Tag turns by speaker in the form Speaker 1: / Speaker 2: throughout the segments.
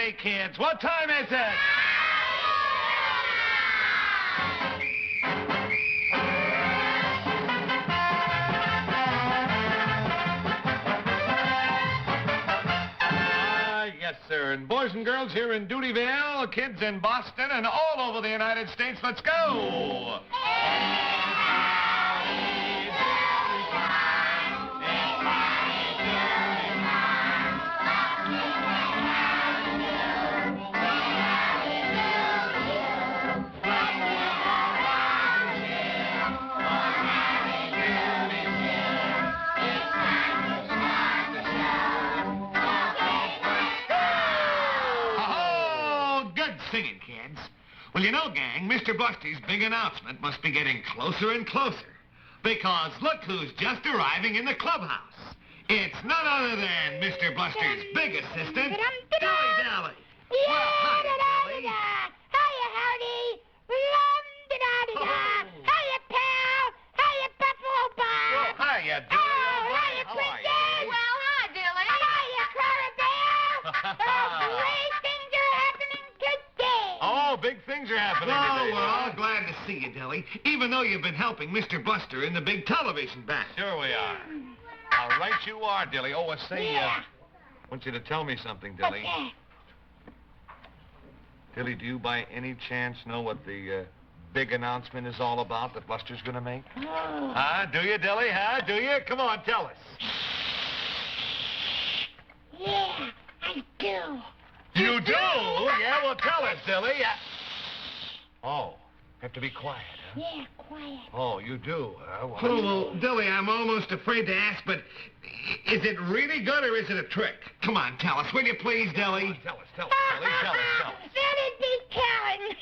Speaker 1: say, kids, what time is it? Yes, sir. And boys and girls here in Doodyville, kids in Boston, and all over the United States, let's go! Singing, kids. Well, you know, gang, Mr. Bluster's big announcement must be getting closer and closer. Because look who's just arriving in the clubhouse. It's none other than Mr. Bluster's big assistant, Dilly Dally.
Speaker 2: Yeah,
Speaker 1: well, hiya, Dilly.
Speaker 2: Hiya, Howdy. Lum-da-da-da-da. Hiya, pal. Hiya, Buffalo Bob.
Speaker 1: Well, hiya, Dilly.
Speaker 2: Oh, hiya,
Speaker 1: How are
Speaker 2: Princess.
Speaker 1: you?
Speaker 3: Well, hi, Dilly.
Speaker 2: Hiya, Clarabelle. Great things are happening today.
Speaker 1: Oh, big things are happening
Speaker 4: Oh,
Speaker 1: today.
Speaker 4: we're all glad to see you, Dilly, even though you've been helping Mr. Bluster in the big television bat.
Speaker 1: Sure we are. All right, you are, Dilly. Oh, say,
Speaker 2: Yeah.
Speaker 1: I want you to tell me something, Dilly.
Speaker 2: Okay.
Speaker 1: Dilly, do you by any chance know what the big announcement is all about that Bluster's going to make?
Speaker 2: Oh.
Speaker 1: Huh? Do you, Dilly? Huh? Do you? Come on, tell us.
Speaker 2: Yeah, I do.
Speaker 1: You do? Yeah, well, tell us, Dilly. Oh, have to be quiet, huh?
Speaker 2: Yeah, quiet.
Speaker 1: Oh, you do, huh? Well,
Speaker 4: Oh, well, Dilly, I'm almost afraid to ask, but is it really good or is it a trick? Come on, tell us, will you please, Dilly?
Speaker 1: Tell us, Dilly. Tell us.
Speaker 2: That'd be telling.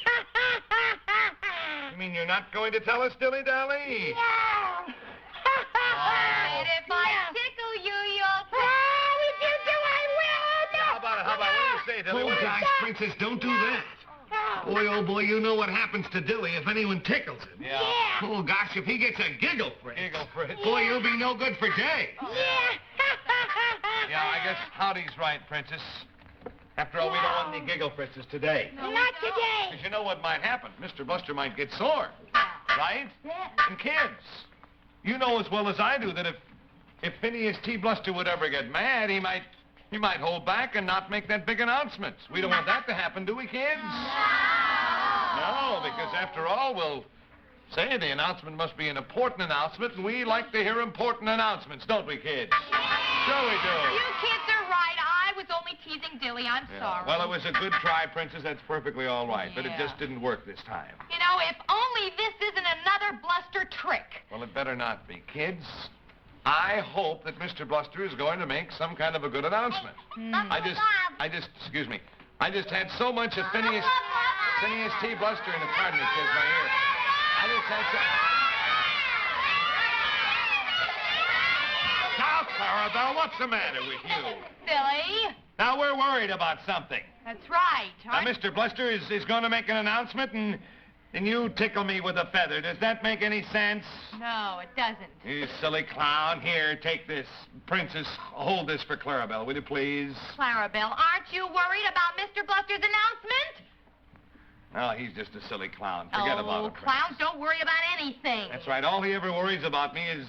Speaker 1: You mean you're not going to tell us, Dilly Dally?
Speaker 2: No.
Speaker 3: And if I tickle you, you'll...
Speaker 2: Oh, if you do, I will.
Speaker 1: How about it? What do you say, Dilly?
Speaker 4: Oh,
Speaker 1: What do you
Speaker 4: gosh, Princess, don't do that. Boy, oh, boy, you know what happens to Dilly if anyone tickles him.
Speaker 1: Yeah.
Speaker 4: Oh, gosh, if he gets a giggle for it.
Speaker 1: Giggle for it.
Speaker 4: Boy, you'll be no good for days.
Speaker 2: Yeah.
Speaker 1: Yeah, I guess Howdy's right, Princess. After all, we don't want any giggle fritzes today.
Speaker 2: Not today.
Speaker 1: Because you know what might happen. Mr. Bluster might get sore. Right? And kids, you know as well as I do that if Phineas T. Bluster would ever get mad, he might hold back and not make that big announcement. We don't want that to happen, do we, kids? No, because after all, we'll say the announcement must be an important announcement, and we like to hear important announcements, don't we, kids? Sure we do.
Speaker 3: You kids are right. I was only teasing Dilly. I'm sorry.
Speaker 1: Well, it was a good try, Princess. That's perfectly all right. But it
Speaker 3: Yeah.
Speaker 1: just didn't work this time.
Speaker 3: You know, if only this isn't another Bluster trick.
Speaker 1: Well, it better not be. Kids, I hope that Mr. Bluster is going to make some kind of a good announcement. Excuse me. I just had so much of Phineas T. Bluster in the, pardon me, kids, my ear. I just had so... Now, Clarabelle, what's the matter with you?
Speaker 3: Silly.
Speaker 1: Now, we're worried about something.
Speaker 3: That's right.
Speaker 1: Now, Mr. Bluster is going to make an announcement, and you tickle me with a feather. Does that make any sense?
Speaker 3: No, it doesn't.
Speaker 1: You silly clown. Here, take this. Princess, hold this for Clarabelle, will you please?
Speaker 3: Clarabelle, aren't you worried about Mr. Bluster's announcement?
Speaker 1: No, he's just a silly clown. Forget about it,
Speaker 3: clowns
Speaker 1: Princess.
Speaker 3: don't worry about anything.
Speaker 1: That's right. All he ever worries about me is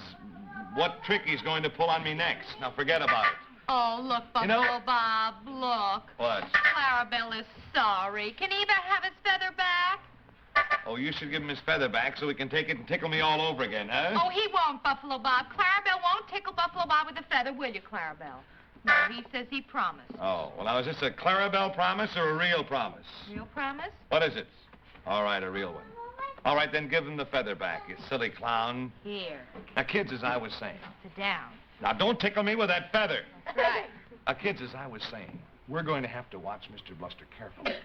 Speaker 1: what trick he's going to pull on me next. Now, forget about it.
Speaker 3: Oh, look,
Speaker 1: You know-
Speaker 3: Buffalo Bob, look.
Speaker 1: What?
Speaker 3: Clarabelle is sorry. Can he even have his feather back?
Speaker 1: Oh, you should give him his feather back so he can take it and tickle me all over again, huh?
Speaker 3: Oh, he won't, Buffalo Bob. Clarabelle won't tickle Buffalo Bob with a feather, will you, Clarabelle? No, he says he promised.
Speaker 1: Oh, well, now, is this a Clarabelle promise or a real promise?
Speaker 3: Real promise?
Speaker 1: What is it? All right, a real one. All right, then give him the feather back, you silly clown.
Speaker 3: Here,
Speaker 1: Now, kids, as I was saying.
Speaker 3: sit down.
Speaker 1: Now, don't tickle me with that feather.
Speaker 3: That's right.
Speaker 1: Kids, as I was saying, we're going to have to watch Mr. Bluster carefully.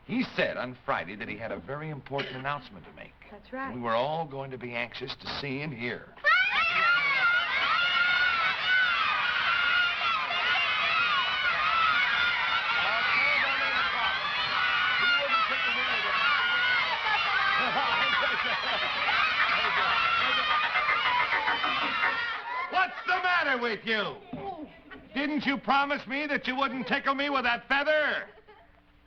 Speaker 1: He said on Friday that he had a very important announcement to make.
Speaker 3: That's right.
Speaker 1: We were all going to be anxious to see and hear. What's the matter with you? Didn't you promise me that you wouldn't tickle me with that feather?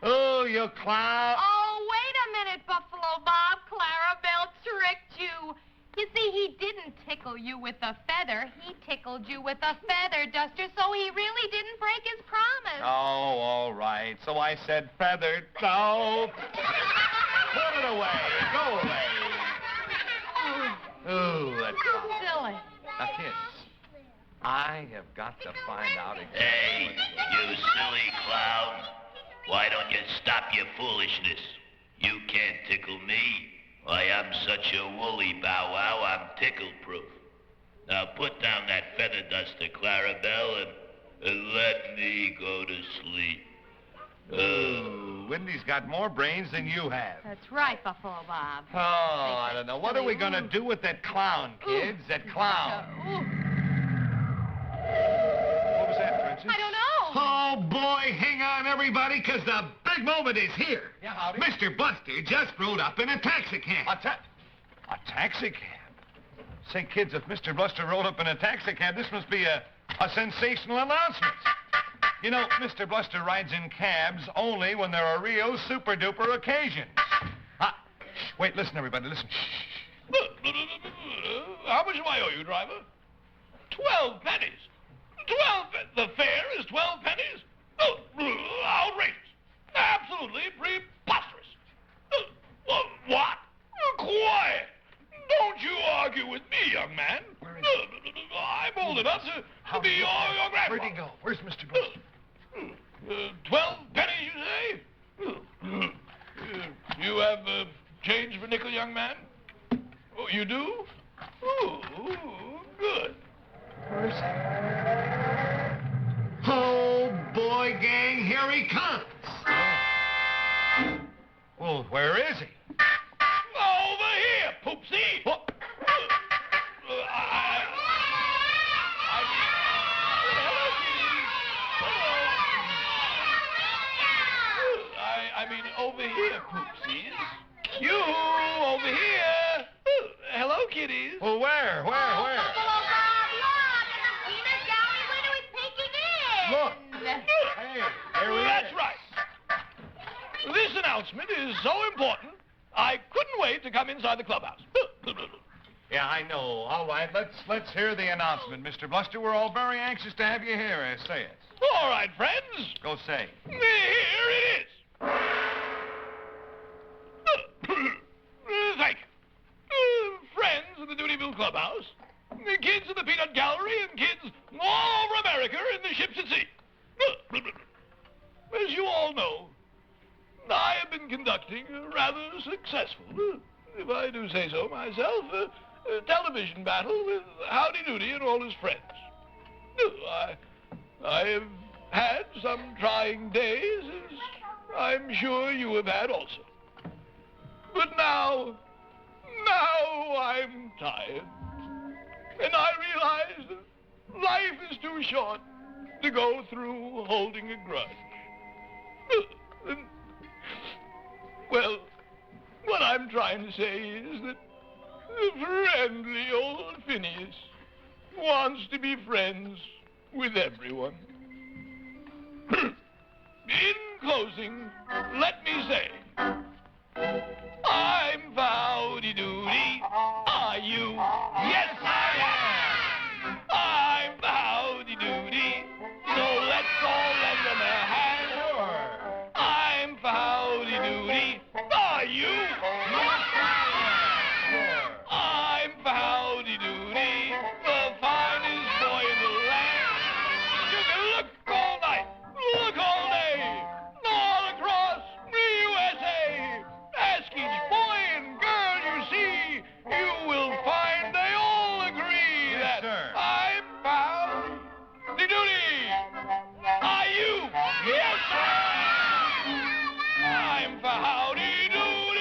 Speaker 1: Oh, you clown.
Speaker 3: Oh, wait a minute, Buffalo Bob. Clarabelle tricked you. You see, he didn't tickle you with a feather. He tickled you with a feather duster, so he really didn't break his promise.
Speaker 1: Oh, all right. So I said feathered. No. Put it away. Go away. Oh, that's
Speaker 3: Silly.
Speaker 1: Now, kids, I have got to find out exactly.
Speaker 5: Hey, you silly clown. Why don't you stop your foolishness? You can't tickle me. Why, I'm such a woolly bow wow, I'm tickle-proof. Now put down that feather duster, Clarabelle, and let me go to sleep.
Speaker 1: Ooh, Wendy's got more brains than you have.
Speaker 3: That's right, Buffalo Bob.
Speaker 1: Oh, I don't know. What are we going to do with that clown, kids? That clown. What was that, Princess?
Speaker 3: I don't know.
Speaker 4: Oh, boy, hang on, everybody, because the big moment is here.
Speaker 1: Yeah, Howdy.
Speaker 4: Mr. Buster just rode up in a taxicab.
Speaker 1: A taxicab? Say, kids, if Mr. Buster rode up in a taxicab, this must be a sensational announcement. You know, Mr. Buster rides in cabs only when there are real super-duper occasions. Wait, listen, everybody, listen.
Speaker 5: How much do I owe you, driver? 12 pennies. 12 The fare is 12 pennies? Oh, outrageous. Absolutely preposterous. What? Quiet. Don't you argue with me, young man.
Speaker 1: Where is he?
Speaker 5: I'm old enough to be your grandfather.
Speaker 1: Where'd he go? Where's Mr. Buster?
Speaker 5: 12 pennies, you say? You have change for nickel, young man? Oh, you do? Oh, good.
Speaker 1: Where is he?
Speaker 4: Oh, boy, gang, here he comes.
Speaker 1: Well, where is he?
Speaker 5: Over here, Poopsie.
Speaker 1: What?
Speaker 5: I mean, over here, Poopsies. You, over here. Hello, kitties.
Speaker 1: Well, where?
Speaker 3: Buffalo Bob, look! In the peanut gallery window is peeking in.
Speaker 1: Look. Hey, there he
Speaker 5: That's
Speaker 1: is.
Speaker 5: right. This announcement is so important, I couldn't wait to come inside the clubhouse.
Speaker 1: Yeah, I know. All right, let's hear the announcement, Mr. Bluster. We're all very anxious to have you here. Say it.
Speaker 5: All right, friends.
Speaker 1: Go say.
Speaker 5: Here it is. Thank you. Friends of the Doodyville Clubhouse, kids in the Peanut Gallery, and kids all over America in the ships at sea. As you all know, I have been conducting a rather successful, if I do say so myself, television battle with Howdy Doody and all his friends. I have had some trying days, as I'm sure you have had also. But now I'm tired. And I realize that life is too short to go through holding a grudge. Well, what I'm trying to say is that friendly old Phineas wants to be friends with everyone. In closing, let me say, I'm Howdy Doody. Are you? Yes, I am. I'm Howdy Doody. So let's all lend them a hand.
Speaker 1: Sure.
Speaker 5: I'm Howdy Doody. Are you?
Speaker 1: Yes, I am. Sure.
Speaker 5: I'm Howdy Doody, the finest boy in the land. You can look all night, look all day, all across the USA. Ask each boy and girl you see, you will find they all agree
Speaker 1: Yes,
Speaker 5: that
Speaker 1: sir.
Speaker 5: I'm Howdy Doody. Are you? Yes, sir. I'm for Howdy Doody.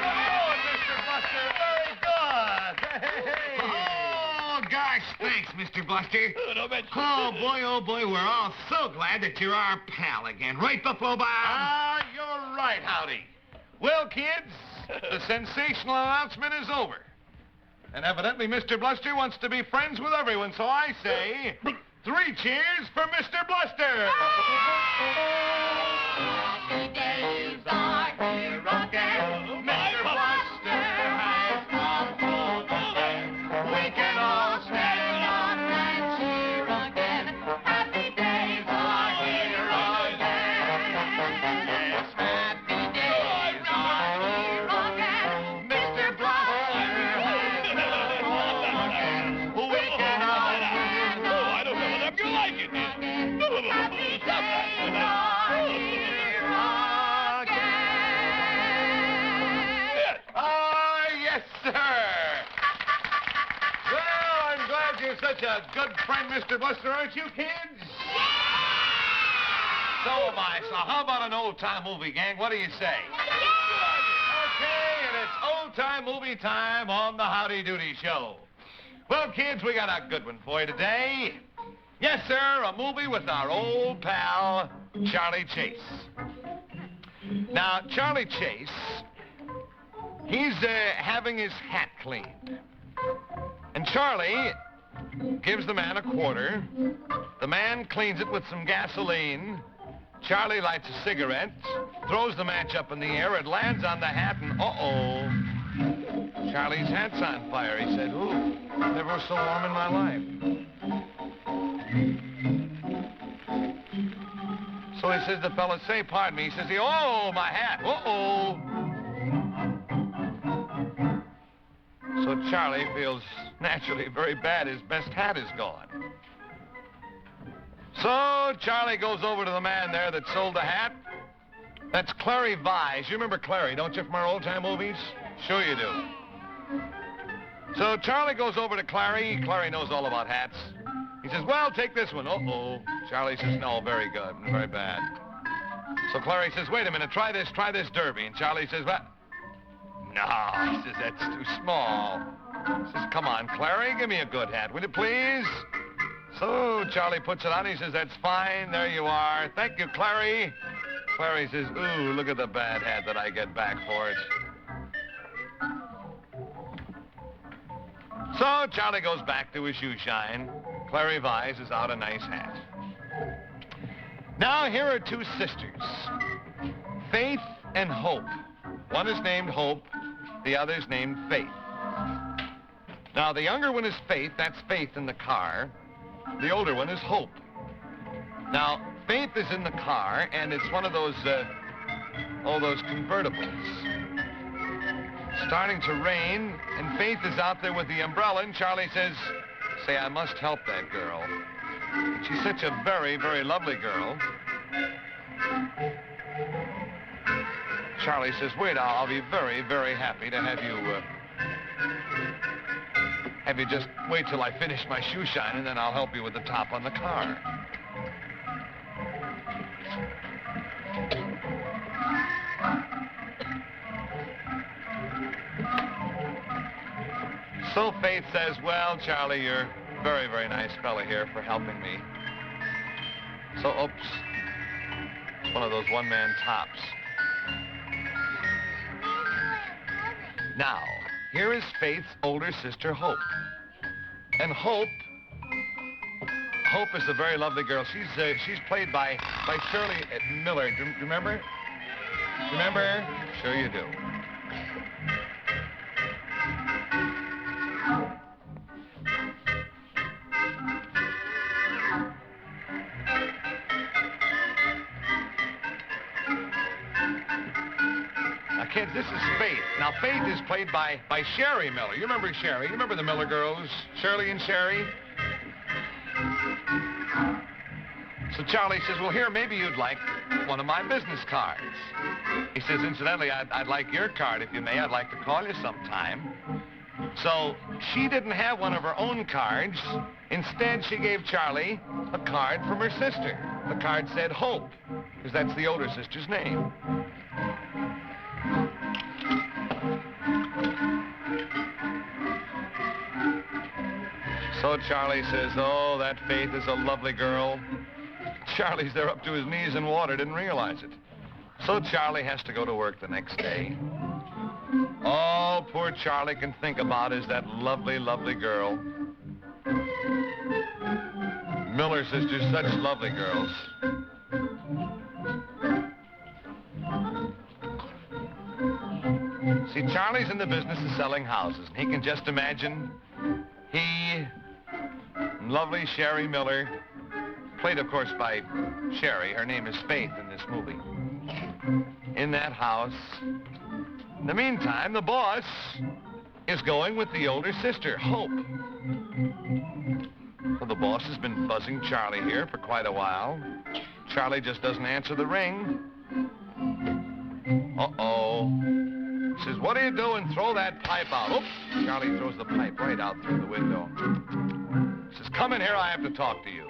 Speaker 1: Good, Mr. Buster. Very good. Hey.
Speaker 4: Oh, gosh, thanks, Mr. Buster.
Speaker 5: Oh,
Speaker 4: boy, we're all so glad that you're our pal again. Right, Buffalo Bob?
Speaker 1: You're right, Howdy. Well, kids, the sensational announcement is over. And evidently Mr. Bluster wants to be friends with everyone, so I say, 3 cheers for Mr. Bluster!
Speaker 3: Happy days are here again. Mr. Bluster has come to the end. We can all stand up and cheer again. Happy days are here again. Yes, happy days are here again. Mr. Bluster has come home again. We can all stand up.
Speaker 5: I don't know whether I'm gonna like it.
Speaker 3: Happy days are here again.
Speaker 1: Ah, yes, sir. Well, I'm glad you're such a good friend, Mr. Buster, aren't you, kids? So am I. So how about an old-time movie, gang? What do you say? Okay, and it's old-time movie time on the Howdy Doody Show. Well, kids, we got a good one for you today. Yes, sir, a movie with our old pal, Charlie Chase. Now, Charlie Chase, he's having his hat cleaned. And Charlie gives the man a quarter. The man cleans it with some gasoline. Charlie lights a cigarette, throws the match up in the air. It lands on the hat, and uh-oh, Charlie's hat's on fire. He said, ooh, never was so warm in my life. So he says, the fella, say, pardon me. He says, oh, my hat, uh-oh. So Charlie feels naturally very bad. His best hat is gone. So Charlie goes over to the man there that sold the hat. That's Clary Vise. You remember Clary, don't you, from our old-time movies? Sure you do. So Charlie goes over to Clary. Clary knows all about hats. He says, well, take this one. Uh-oh. Charlie says, no, very good, very bad. So Clary says, wait a minute, try this derby. And Charlie says, what? No, he says, that's too small. He says, come on, Clary, give me a good hat, will you please? So Charlie puts it on. He says, that's fine. There you are. Thank you, Clary. Clary says, ooh, look at the bad hat that I get back for it. So Charlie goes back to his shoe shine. Clary Vise is out a nice hat. Now, here are 2 sisters, Faith and Hope. One is named Hope, the other's named Faith. Now, the younger one is Faith. That's Faith in the car. The older one is Hope. Now, Faith is in the car, and it's one of those convertibles. Starting to rain, and Faith is out there with the umbrella, and Charlie says, say, I must help that girl. She's such a very, very lovely girl. Charlie says, wait, I'll be very, very happy to have you just wait till I finish my shoe shine, and then I'll help you with the top on the car. So Faith says, well, Charlie, you're a very, very nice fella here for helping me. So, oops, it's one of those one-man tops. Now, here is Faith's older sister, Hope. And Hope is a very lovely girl. She's played by Shirley Miller. Do you remember? Remember her? Sure you do. Kids, this is Faith. Now, Faith is played by Sherry Miller. You remember Sherry? You remember the Miller girls? Shirley and Sherry? So Charlie says, well, here, maybe you'd like one of my business cards. He says, incidentally, I'd like your card, if you may. I'd like to call you sometime. So she didn't have one of her own cards. Instead, she gave Charlie a card from her sister. The card said Hope, because that's the older sister's name. So Charlie says, oh, that Faith is a lovely girl. Charlie's there up to his knees in water, didn't realize it. So Charlie has to go to work the next day. All poor Charlie can think about is that lovely, lovely girl. Miller sisters, such lovely girls. See, Charlie's in the business of selling houses, and he can just imagine he, lovely Sherry Miller, played, of course, by Sherry. Her name is Faith in this movie. In that house. In the meantime, the boss is going with the older sister, Hope. So the boss has been buzzing Charlie here for quite a while. Charlie just doesn't answer the ring. Uh-oh. He says, what are you doing? Throw that pipe out. Oops. Charlie throws the pipe right out through the window. He says, come in here, I have to talk to you.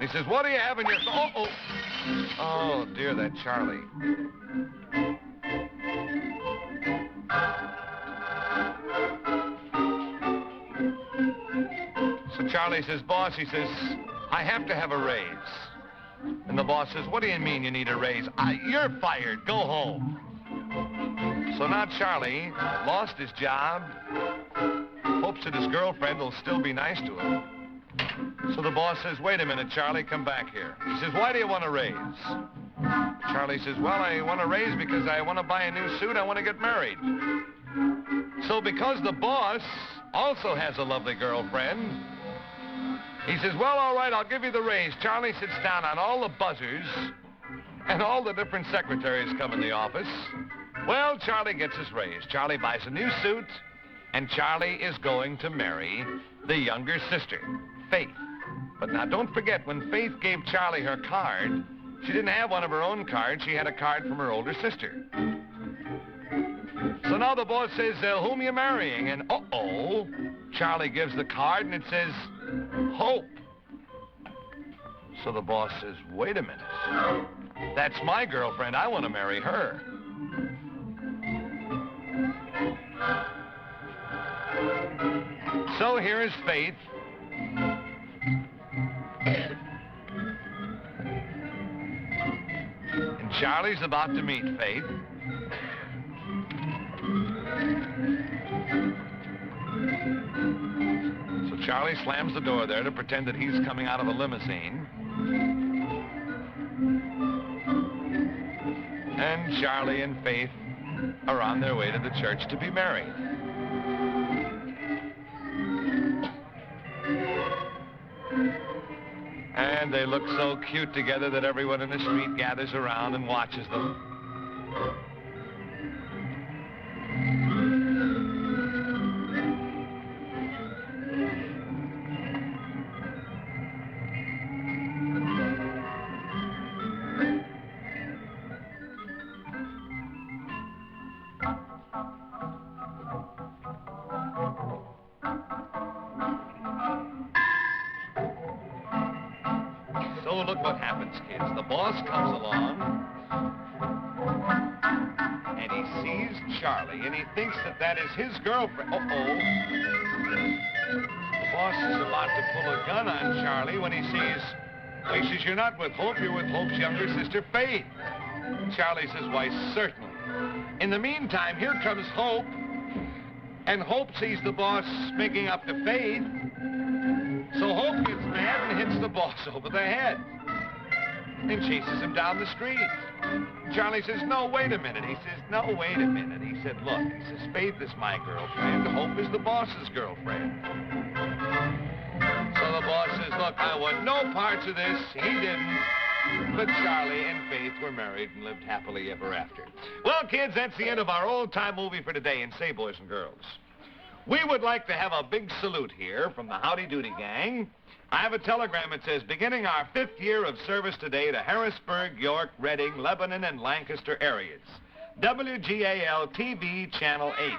Speaker 1: He says, what do you have in your... Uh-oh. Oh, dear, that Charlie. So Charlie says, boss, he says, I have to have a raise. And the boss says, what do you mean you need a raise? You're fired. Go home. So now Charlie lost his job, hopes that his girlfriend will still be nice to him. So the boss says, wait a minute, Charlie, come back here. He says, why do you want a raise? Charlie says, well, I want a raise because I want to buy a new suit. I want to get married. So because the boss also has a lovely girlfriend, he says, well, all right, I'll give you the raise. Charlie sits down on all the buzzers, and all the different secretaries come in the office. Well, Charlie gets his raise. Charlie buys a new suit, and Charlie is going to marry the younger sister, Faith. But now, don't forget, when Faith gave Charlie her card, she didn't have one of her own cards. She had a card from her older sister. So now the boss says, whom are you marrying? And uh-oh, Charlie gives the card, and it says, Hope. So the boss says, wait a minute. That's my girlfriend. I want to marry her. So here is Faith. And Charlie's about to meet Faith. So Charlie slams the door there to pretend that he's coming out of a limousine. And Charlie and Faith are on their way to the church to be married. And they look so cute together that everyone in the street gathers around and watches them. So look what happens, kids. The boss comes along, and he sees Charlie, and he thinks that that is his girlfriend. Uh-oh. The boss is about to pull a gun on Charlie when he sees, well, he says, you're not with Hope, you're with Hope's younger sister, Faith. Charlie says, why, certainly. In the meantime, here comes Hope, and Hope sees the boss making up to Faith. So Hope gets mad and hits the boss over the head and chases him down the street. Charlie says, no, wait a minute. He says, no, wait a minute. He said, look, he says, Faith is my girlfriend. Hope is the boss's girlfriend. So the boss says, look, I want no parts of this. He didn't. But Charlie and Faith were married and lived happily ever after. Well, kids, that's the end of our old-time movie for today. And say, boys and girls, we would like to have a big salute here from the Howdy Doody gang. I have a telegram that says, beginning our 5th year of service today to Harrisburg, York, Reading, Lebanon, and Lancaster areas. WGAL-TV Channel 8.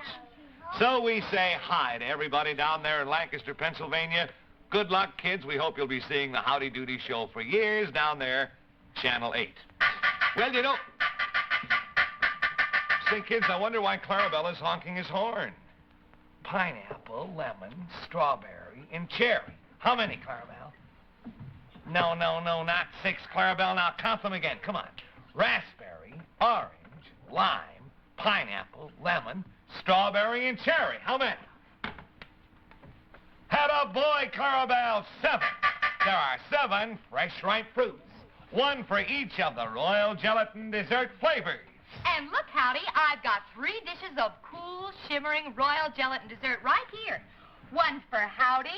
Speaker 1: So we say hi to everybody down there in Lancaster, Pennsylvania. Good luck, kids. We hope you'll be seeing the Howdy Doody show for years down there, Channel 8. Well, you know... Say, kids, I wonder why Clarabelle is honking his horn. Pineapple, lemon, strawberry, and cherry. How many, Clarabelle? No, not 6, Clarabelle. Now count them again. Come on. Raspberry, orange, lime, pineapple, lemon, strawberry, and cherry. How many? Had a boy, Clarabelle. 7. there are 7 fresh ripe fruits. 1 for each of the royal gelatin dessert flavors.
Speaker 3: And look, Howdy, I've got 3 dishes of cool, shimmering royal gelatin dessert right here. 1 for Howdy,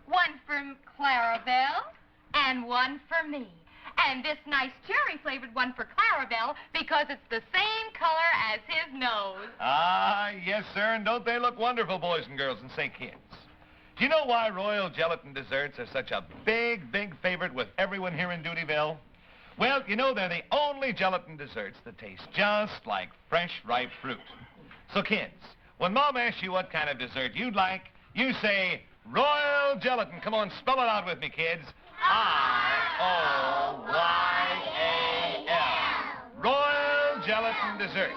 Speaker 3: 1 for Clarabelle, and 1 for me. And this nice cherry-flavored one for Clarabelle because it's the same color as his nose.
Speaker 1: Ah, yes, sir, and don't they look wonderful, boys and girls? And say, kids, do you know why royal gelatin desserts are such a big, big favorite with everyone here in Doodyville? Well, you know they're the only gelatin desserts that taste just like fresh, ripe fruit. So, kids, when Mom asks you what kind of dessert you'd like, you say, royal gelatin. Come on, spell it out with me, kids. R-O-Y-A-L. Royal gelatin dessert.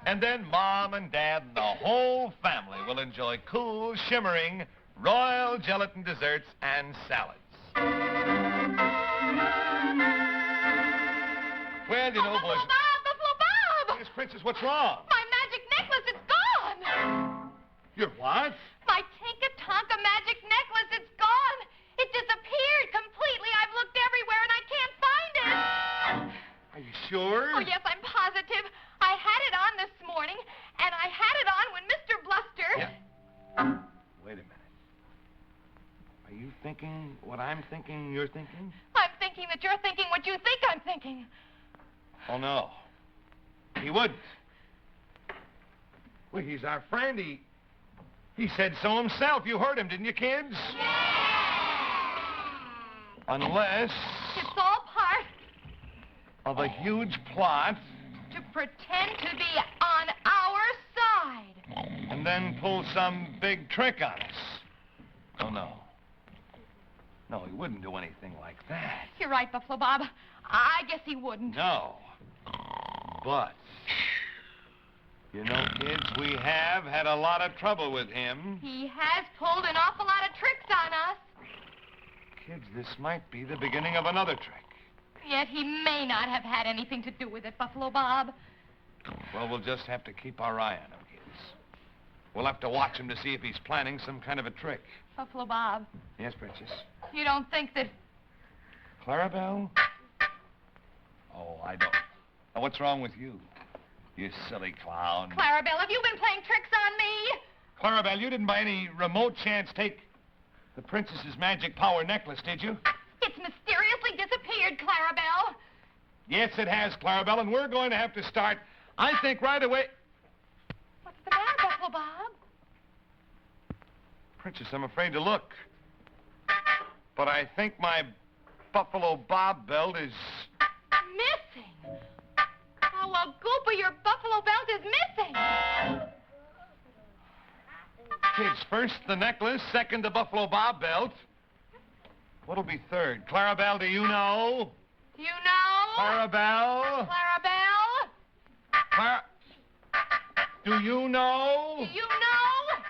Speaker 1: And then Mom and Dad and the whole family will enjoy cool, shimmering royal gelatin desserts and salads. Well, you know, boys...
Speaker 3: Buffalo Bob!
Speaker 1: Yes, Princess, what's wrong?
Speaker 3: My magic necklace, it's gone!
Speaker 1: Your what?
Speaker 3: My Tinka-Tonka magic necklace, it's gone! It disappeared completely. I've looked everywhere and I can't find it.
Speaker 1: Are you sure?
Speaker 3: Oh, yes, I'm positive. I had it on this morning, and I had it on when Mr. Bluster...
Speaker 1: Yeah. Wait a minute. Are you thinking what I'm thinking you're thinking?
Speaker 3: I'm thinking that you're thinking what you think I'm thinking.
Speaker 1: Oh, no. He wouldn't. Well, he's our friend. He said so himself. You heard him, didn't you, kids? Unless
Speaker 3: It's all part
Speaker 1: of a huge plot
Speaker 3: to pretend to be on our side.
Speaker 1: and then pull some big trick on us. Oh, no. No, he wouldn't do anything like that.
Speaker 3: You're right, Buffalo Bob. I guess he wouldn't.
Speaker 1: No. But, you know, kids, we have had a lot of trouble with him.
Speaker 3: He has pulled an awful lot of tricks on us.
Speaker 1: Kids, this might be the beginning of another trick.
Speaker 3: Yet he may not have had anything to do with it, Buffalo Bob.
Speaker 1: Well, we'll just have to keep our eye on him, kids. We'll have to watch him to see if he's planning some kind of a trick.
Speaker 3: Buffalo Bob,
Speaker 1: Yes, Princess?
Speaker 3: you don't think that...
Speaker 1: Clarabelle? Oh, I don't. Now, what's wrong with you? You silly clown.
Speaker 3: Clarabelle, have you been playing tricks on me?
Speaker 1: Clarabelle, you didn't by any remote chance take the princess's magic power necklace, did you?
Speaker 3: It's mysteriously disappeared, Clarabelle.
Speaker 1: Yes, it has, Clarabelle, and we're going to have to start, I think, right away.
Speaker 3: What's the matter, Buffalo Bob?
Speaker 1: Princess, I'm afraid to look. But I think my Buffalo Bob belt is...
Speaker 3: Missing. Oh, well, Gooper, your buffalo belt is missing.
Speaker 1: Kids, first the necklace, second the Buffalo Bob belt. What'll be third? Clarabelle, do you know?
Speaker 3: You know?
Speaker 1: Clarabelle?
Speaker 3: Clarabelle?
Speaker 1: Do you know?
Speaker 3: Do you know?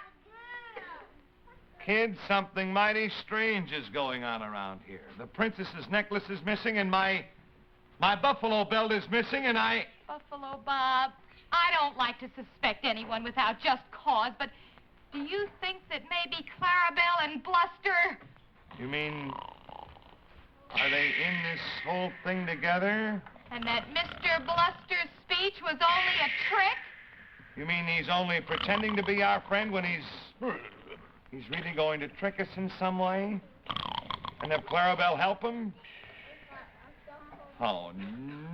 Speaker 1: Kids, something mighty strange is going on around here. The princess's necklace is missing, and my buffalo belt is missing, and I...
Speaker 3: Buffalo Bob, I don't like to suspect anyone without just cause, but do you think that maybe Clarabelle and Bluster...
Speaker 1: You mean, are they in this whole thing together?
Speaker 3: And that Mr. Bluster's speech was only a trick?
Speaker 1: You mean he's only pretending to be our friend when he's really going to trick us in some way? And have Clarabelle help him? Oh,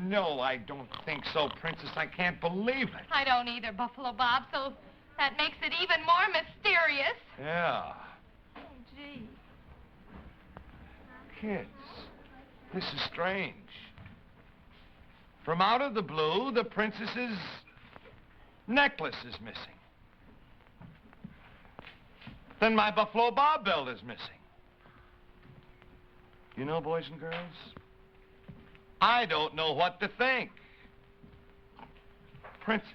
Speaker 1: no, I don't think so, Princess. I can't believe it.
Speaker 3: I don't either, Buffalo Bob, so that makes it even more mysterious.
Speaker 1: Yeah.
Speaker 3: Oh, gee.
Speaker 1: Kids, this is strange. From out of the blue, the princess's necklace is missing. Then my Buffalo Bob belt is missing. You know, boys and girls, I don't know what to think. Princess.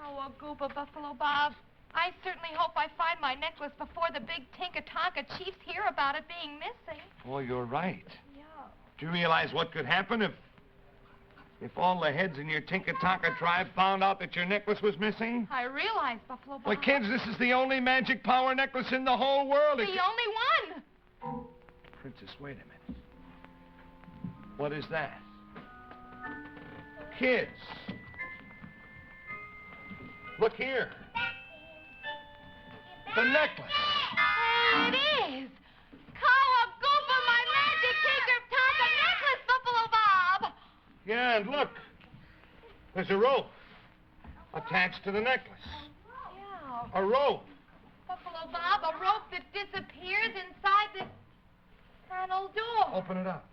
Speaker 3: Oh, well, Gooba, Buffalo Bob, I certainly hope I find my necklace before the big Tinka-Tonka chiefs hear about it being missing.
Speaker 1: Oh, you're right.
Speaker 3: Yeah.
Speaker 1: Do you realize what could happen if all the heads in your Tinka-Tonka tribe found out that your necklace was missing?
Speaker 3: I realize, Buffalo Bob.
Speaker 1: Well, kids, this is the only magic power necklace in the whole world.
Speaker 3: The only one.
Speaker 1: Princess, wait a minute. What is that? Kids. Look here. The necklace.
Speaker 3: There it is. Cowabunga, my magic tinker necklace, Buffalo Bob.
Speaker 1: Yeah, and look. There's a rope attached to the necklace.
Speaker 3: Yeah.
Speaker 1: A rope.
Speaker 3: Buffalo Bob, a rope that disappears inside this panel door.
Speaker 1: Open it up.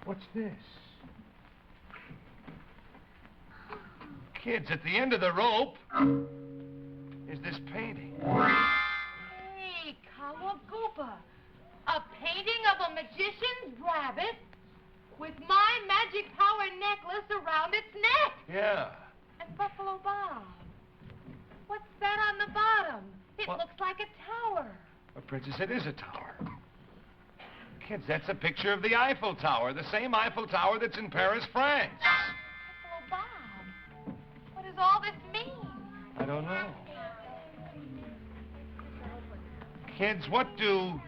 Speaker 1: What's this? Kids, at the end of the rope is this painting.
Speaker 3: Hey, Kawagoopa. A painting of a magician's rabbit with my magic power necklace around its neck.
Speaker 1: Yeah.
Speaker 3: And Buffalo Bob, what's that on the bottom? It
Speaker 1: What?
Speaker 3: looks like a tower.
Speaker 1: Well, Princess, it is a tower. Kids, that's a picture of the Eiffel Tower, the same Eiffel Tower that's in Paris, France.
Speaker 3: Buffalo Bob, what does all this mean?
Speaker 1: I don't know. Kids, what do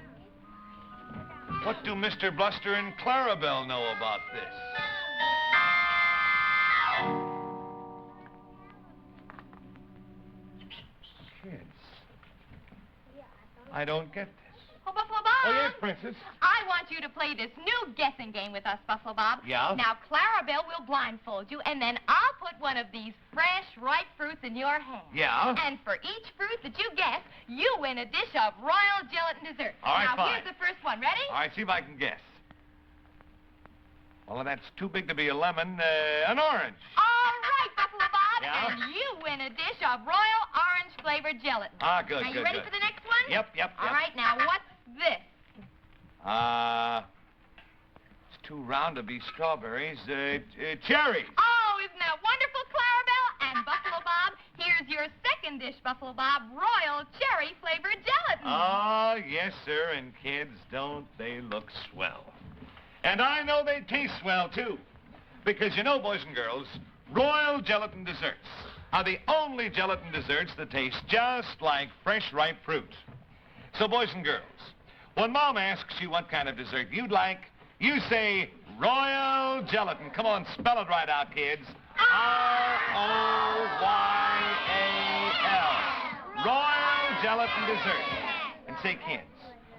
Speaker 1: Mr. Bluster and Clarabelle know about this? Kids, I don't get this.
Speaker 3: Oh, Buffalo Bob.
Speaker 1: Oh, yes, Princess.
Speaker 3: I want you to play this new guessing game with us, Buffalo Bob.
Speaker 1: Yeah?
Speaker 3: Now, Clarabelle will blindfold you, and then I'll put one of these fresh, ripe fruits in your hand.
Speaker 1: Yeah?
Speaker 3: And for each fruit that you guess, you win a dish of royal gelatin dessert.
Speaker 1: All right,
Speaker 3: now,
Speaker 1: fine.
Speaker 3: here's the first one. Ready?
Speaker 1: All right, see if I can guess. Well, that's too big to be a lemon. An orange.
Speaker 3: All right, Buffalo Bob.
Speaker 1: Yeah?
Speaker 3: And you win a dish of royal orange-flavored gelatin.
Speaker 1: Ah, good,
Speaker 3: Now, you
Speaker 1: good,
Speaker 3: ready
Speaker 1: good.
Speaker 3: for the next one?
Speaker 1: Yep.
Speaker 3: All right, now, what's this?
Speaker 1: It's too round to be strawberries. Cherries.
Speaker 3: Oh, isn't that wonderful, Clarabelle? And Buffalo Bob, here's your second dish, Buffalo Bob, royal cherry-flavored gelatin.
Speaker 1: Ah, yes, sir. And kids, don't they look swell? And I know they taste swell, too. Because you know, boys and girls, royal gelatin desserts are the only gelatin desserts that taste just like fresh, ripe fruit. So, boys and girls, when Mom asks you what kind of dessert you'd like, you say royal gelatin. Come on, spell it right out, kids. R-O-Y-A-L. Royal gelatin dessert. And say, kids,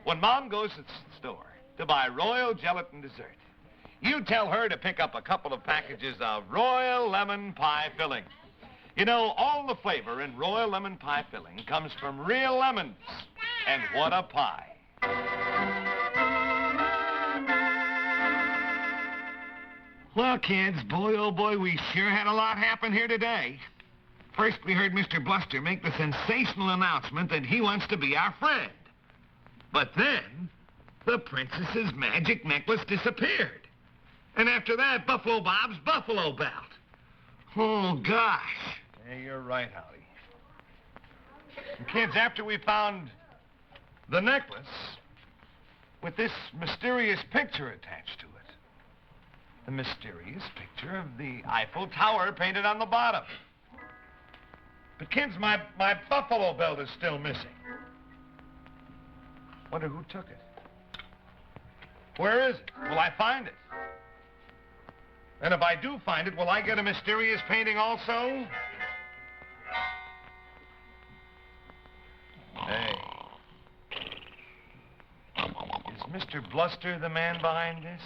Speaker 1: when Mom goes to the store to buy royal gelatin dessert, you tell her to pick up a couple of packages of royal lemon pie filling. You know, all the flavor in royal lemon pie filling comes from real lemons. And what a pie.
Speaker 4: Well, kids, boy, oh boy, we sure had a lot happen here today. First, we heard Mr. Bluster make the sensational announcement that he wants to be our friend. But then, the princess's magic necklace disappeared. And after that, Buffalo Bob's buffalo belt. Oh, gosh.
Speaker 1: Yeah, you're right, Howdy. And kids, after we found the necklace with this mysterious picture attached to it, the mysterious picture of the Eiffel Tower painted on the bottom. But kids, my buffalo belt is still missing. Wonder who took it. Where is it? Will I find it? And if I do find it, will I get a mysterious painting also? Hey. Is Mr. Bluster the man behind this?